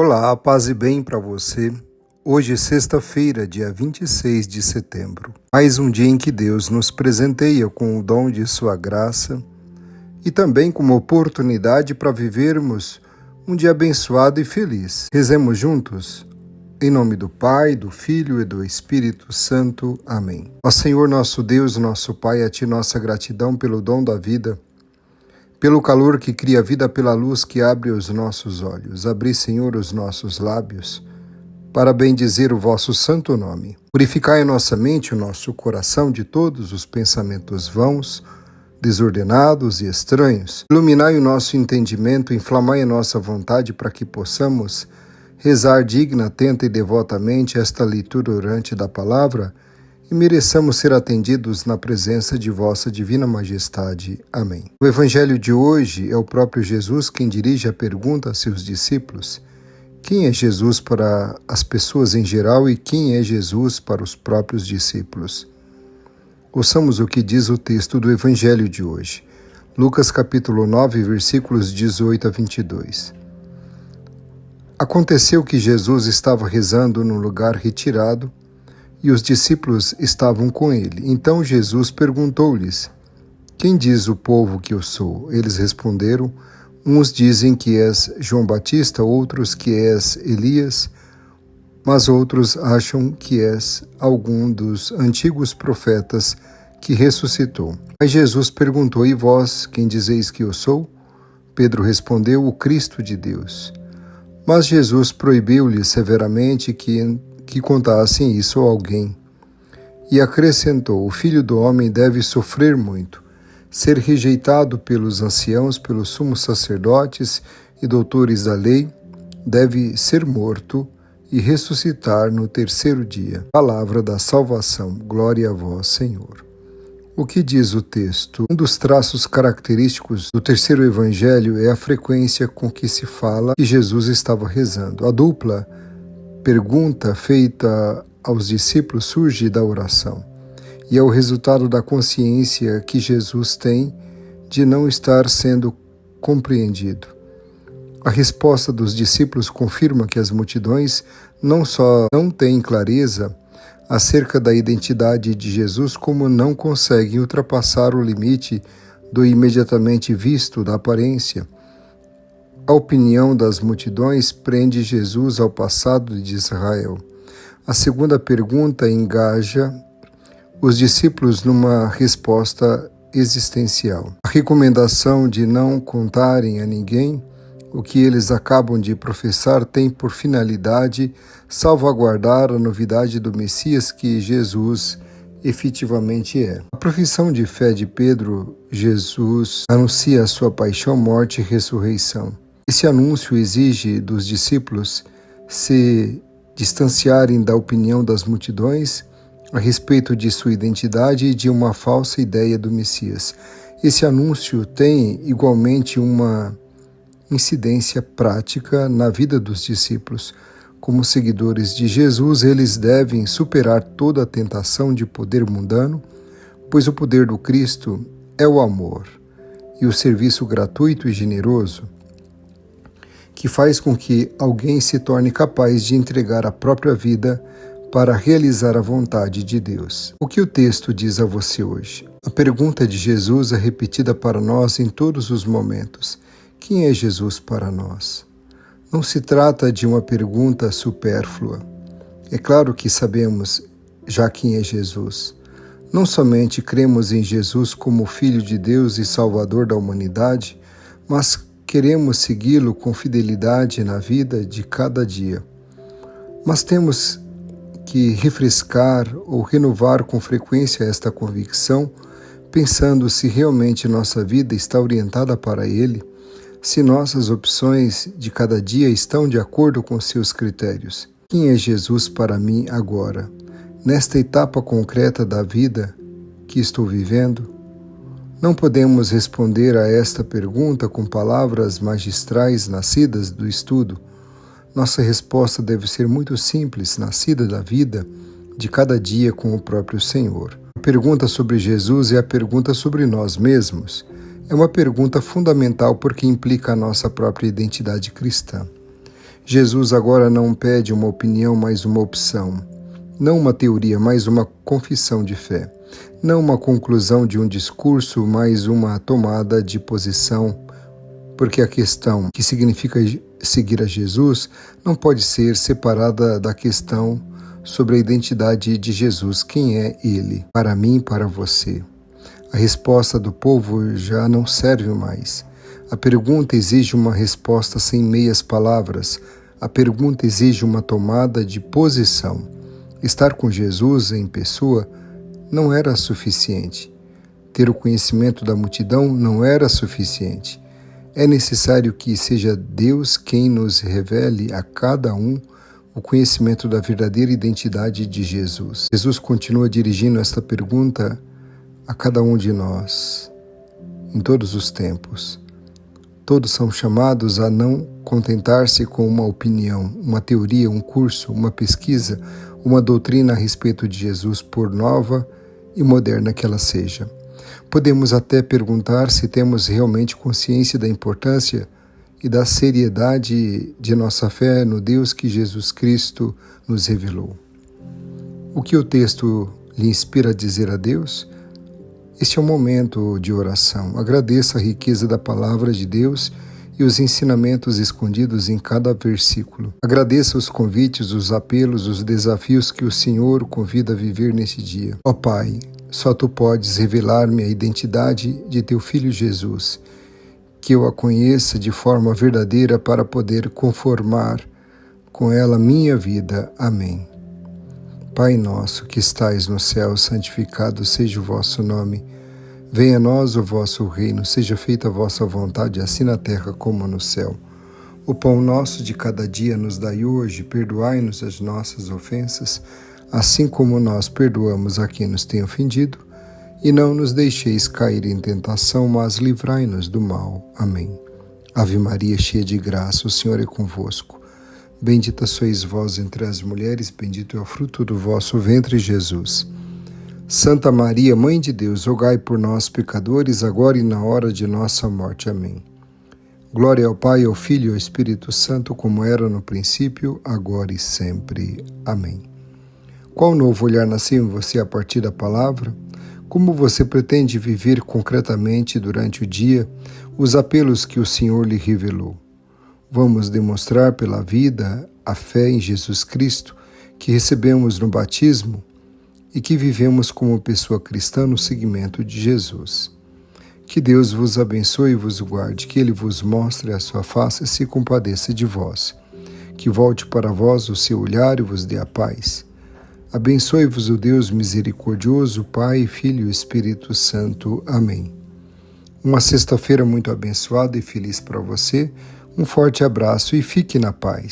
Olá, paz e bem para você. Hoje é sexta-feira, dia 26 de setembro. Mais um dia em que Deus nos presenteia com o dom de sua graça e também com uma oportunidade para vivermos um dia abençoado e feliz. Rezemos juntos? Em nome do Pai, do Filho e do Espírito Santo. Amém. Ó Senhor nosso Deus, nosso Pai, a Ti nossa gratidão pelo dom da vida, pelo calor que cria a vida, pela luz que abre os nossos olhos. Abri, Senhor, os nossos lábios, para bendizer o vosso santo nome. Purificai a nossa mente, o nosso coração de todos os pensamentos vãos, desordenados e estranhos. Iluminai o nosso entendimento, inflamai a nossa vontade para que possamos rezar digna, atenta e devotamente esta leitura orante da palavra e mereçamos ser atendidos na presença de vossa divina majestade. Amém. O evangelho de hoje é o próprio Jesus quem dirige a pergunta a seus discípulos: quem é Jesus para as pessoas em geral e quem é Jesus para os próprios discípulos? Ouçamos o que diz o texto do evangelho de hoje. Lucas capítulo 9, versículos 18 a 22. Aconteceu que Jesus estava rezando num lugar retirado e os discípulos estavam com ele. Então Jesus perguntou-lhes: quem diz o povo que eu sou? Eles responderam: uns dizem que és João Batista, outros que és Elias, mas outros acham que és algum dos antigos profetas que ressuscitou. Mas Jesus perguntou: e vós, quem dizeis que eu sou? Pedro respondeu: o Cristo de Deus. Mas Jesus proibiu-lhes severamente que contassem isso a alguém. E acrescentou: o Filho do Homem deve sofrer muito, ser rejeitado pelos anciãos, pelos sumos sacerdotes e doutores da lei, deve ser morto e ressuscitar no terceiro dia. Palavra da salvação. Glória a vós, Senhor. O que diz o texto? Um dos traços característicos do terceiro evangelho é a frequência com que se fala que Jesus estava rezando. A dupla pergunta feita aos discípulos surge da oração e é o resultado da consciência que Jesus tem de não estar sendo compreendido. A resposta dos discípulos confirma que as multidões não só não têm clareza acerca da identidade de Jesus, como não conseguem ultrapassar o limite do imediatamente visto, da aparência. A opinião das multidões prende Jesus ao passado de Israel. A segunda pergunta engaja os discípulos numa resposta existencial. A recomendação de não contarem a ninguém o que eles acabam de professar tem por finalidade salvaguardar a novidade do Messias que Jesus efetivamente é. A profissão de fé de Pedro, Jesus anuncia a sua paixão, morte e ressurreição. Esse anúncio exige dos discípulos se distanciarem da opinião das multidões a respeito de sua identidade e de uma falsa ideia do Messias. Esse anúncio tem igualmente uma incidência prática na vida dos discípulos. Como seguidores de Jesus, eles devem superar toda a tentação de poder mundano, pois o poder do Cristo é o amor e o serviço gratuito e generoso, que faz com que alguém se torne capaz de entregar a própria vida para realizar a vontade de Deus. O que o texto diz a você hoje? A pergunta de Jesus é repetida para nós em todos os momentos. Quem é Jesus para nós? Não se trata de uma pergunta supérflua. É claro que sabemos já quem é Jesus. Não somente cremos em Jesus como Filho de Deus e Salvador da humanidade, mas queremos segui-lo com fidelidade na vida de cada dia. Mas temos que refrescar ou renovar com frequência esta convicção, pensando se realmente nossa vida está orientada para Ele, se nossas opções de cada dia estão de acordo com seus critérios. Quem é Jesus para mim agora, nesta etapa concreta da vida que estou vivendo? Não podemos responder a esta pergunta com palavras magistrais nascidas do estudo. Nossa resposta deve ser muito simples, nascida da vida de cada dia com o próprio Senhor. A pergunta sobre Jesus é a pergunta sobre nós mesmos. É uma pergunta fundamental porque implica a nossa própria identidade cristã. Jesus agora não pede uma opinião, mas uma opção. Não uma teoria, mas uma confissão de fé. Não uma conclusão de um discurso, mas uma tomada de posição. Porque a questão que significa seguir a Jesus não pode ser separada da questão sobre a identidade de Jesus. Quem é Ele? Para mim, para você. A resposta do povo já não serve mais. A pergunta exige uma resposta sem meias palavras. A pergunta exige uma tomada de posição. Estar com Jesus em pessoa não era suficiente. Ter o conhecimento da multidão não era suficiente. É necessário que seja Deus quem nos revele a cada um o conhecimento da verdadeira identidade de Jesus. Jesus continua dirigindo esta pergunta a cada um de nós, em todos os tempos. Todos são chamados a não contentar-se com uma opinião, uma teoria, um curso, uma pesquisa, uma doutrina a respeito de Jesus, por nova e moderna que ela seja. Podemos até perguntar se temos realmente consciência da importância e da seriedade de nossa fé no Deus que Jesus Cristo nos revelou. O que o texto lhe inspira a dizer a Deus? Este é um momento de oração. Agradeça a riqueza da palavra de Deus e os ensinamentos escondidos em cada versículo. Agradeça os convites, os apelos, os desafios que o Senhor o convida a viver nesse dia. Ó Pai, só Tu podes revelar-me a identidade de Teu Filho Jesus, que eu a conheça de forma verdadeira para poder conformar com ela minha vida. Amém. Pai nosso que estais no céu, santificado seja o vosso nome. Venha a nós o vosso reino, seja feita a vossa vontade, assim na terra como no céu. O pão nosso de cada dia nos dai hoje, perdoai-nos as nossas ofensas, assim como nós perdoamos a quem nos tem ofendido, e não nos deixeis cair em tentação, mas livrai-nos do mal. Amém. Ave Maria, cheia de graça, o Senhor é convosco. Bendita sois vós entre as mulheres, bendito é o fruto do vosso ventre, Jesus. Santa Maria, Mãe de Deus, rogai por nós, pecadores, agora e na hora de nossa morte. Amém. Glória ao Pai, ao Filho e ao Espírito Santo, como era no princípio, agora e sempre. Amém. Qual novo olhar nasceu em você a partir da palavra? Como você pretende viver concretamente durante o dia os apelos que o Senhor lhe revelou? Vamos demonstrar pela vida a fé em Jesus Cristo que recebemos no batismo e que vivemos como pessoa cristã no seguimento de Jesus. Que Deus vos abençoe e vos guarde, que Ele vos mostre a sua face e se compadeça de vós. Que volte para vós o seu olhar e vos dê a paz. Abençoe-vos o Deus misericordioso, Pai, Filho e Espírito Santo. Amém. Uma sexta-feira muito abençoada e feliz para você. Um forte abraço e fique na paz.